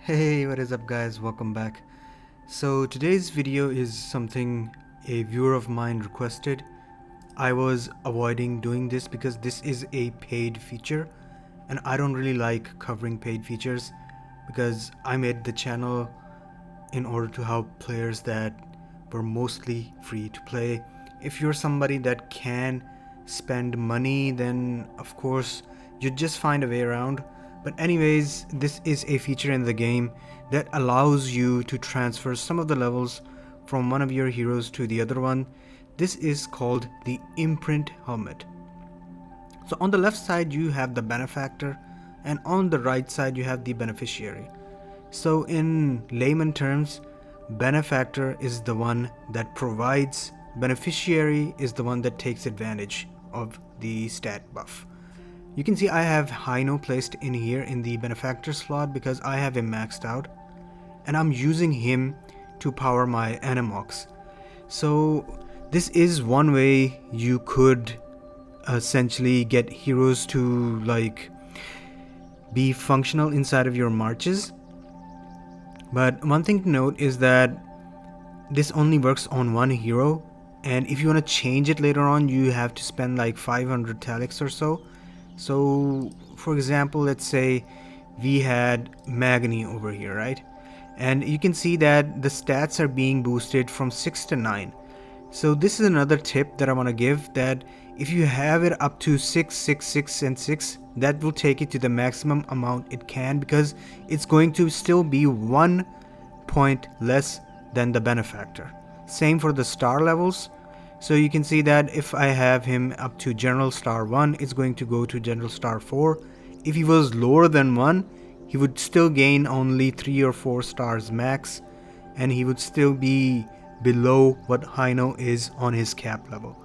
Hey, what is up guys, welcome back. So today's video is something a viewer of mine requested. I was avoiding doing this because this is a paid feature and I don't really like covering paid features because I made the channel in order to help players that were mostly free to play. If you're somebody that can spend money, then of course you just find a way around. But anyways, this is a feature in the game that allows you to transfer some of the levels from one of your heroes to the other one. This is called the Imprint Helmet. So on the left side you have the benefactor and on the right side you have the beneficiary. So in layman terms, benefactor is the one that provides, beneficiary is the one that takes advantage of the stat buff. You can see I have Hino placed in here in the benefactor slot because I have him maxed out and I'm using him to power my Animox. So this is one way you could essentially get heroes to be functional inside of your marches. But one thing to note is that this only works on one hero, and if you want to change it later on you have to spend like 500 Talix or so. So for example, let's say we had Magni over here, right? And you can see that the stats are being boosted from 6 to 9. So this is another tip that I want to give, that if you have it up to 6, 6, 6 and 6, that will take it to the maximum amount it can, because it's going to still be 1 point less than the benefactor. Same for the star levels. So you can see that if I have him up to General Star 1, it's going to go to General Star 4. If he was lower than 1, he would still gain only 3 or 4 stars max, and he would still be below what Hino is on his cap level.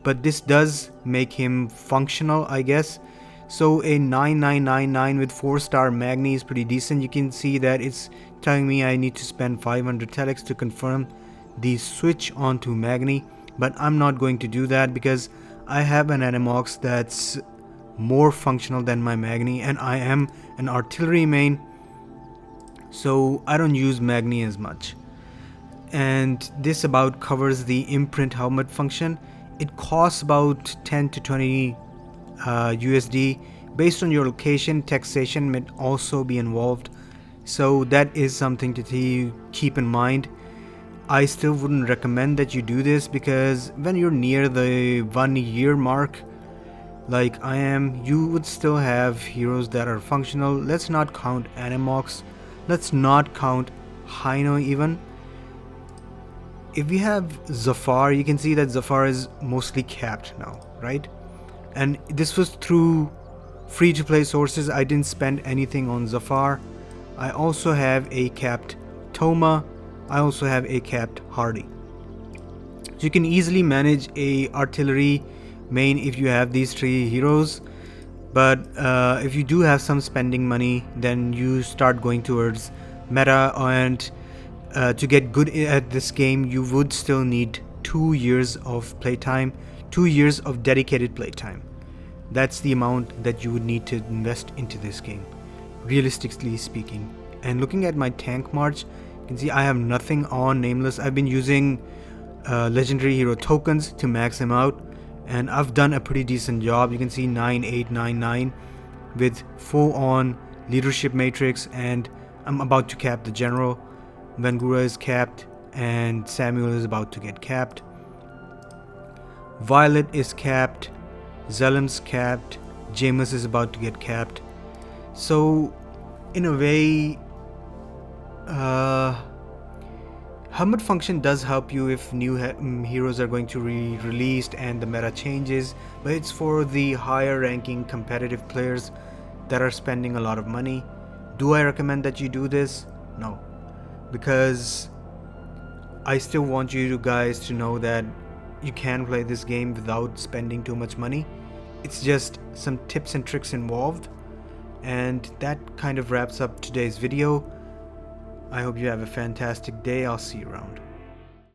But this does make him functional, I guess. So a 9999 with 4-star Magni is pretty decent. You can see that it's telling me I need to spend 500 Telex to confirm the switch onto Magni. But I'm not going to do that because I have an Animox that's more functional than my Magni, and I am an artillery main, so I don't use Magni as much. And this about covers the Imprint Helmet function. It costs about 10 to 20 USD. Based on your location, taxation may also be involved, so that is something to keep in mind. I still wouldn't recommend that you do this because when you're near the 1 year mark like I am, you would still have heroes that are functional. Let's not count Animox, let's not count Hino even. If we have Zafar, you can see that Zafar is mostly capped now, right? And this was through free to play sources. I didn't spend anything on Zafar. I also have a capped Toma. I also have a capped Hardy. So you can easily manage a artillery main if you have these 3 heroes. But if you do have some spending money, then you start going towards meta, and to get good at this game you would still need 2 years of playtime, 2 years of dedicated playtime. That's the amount that you would need to invest into this game, realistically speaking. And looking at my tank march, you can see I have nothing on Nameless. I've been using legendary hero tokens to max him out, and I've done a pretty decent job. You can see 9899 with full on leadership matrix, and I'm about to cap the general. Vangura is capped and Samuel is about to get capped. Violet is capped, Zelem's capped, Jameis is about to get capped. So in a way, Helmet function does help you if new heroes are going to be released and the meta changes, but it's for the higher ranking competitive players that are spending a lot of money. Do I recommend that you do this? No, because I still want you guys to know that you can play this game without spending too much money. It's just some tips and tricks involved, and that kind of wraps up today's video. I hope you have a fantastic day. I'll see you around.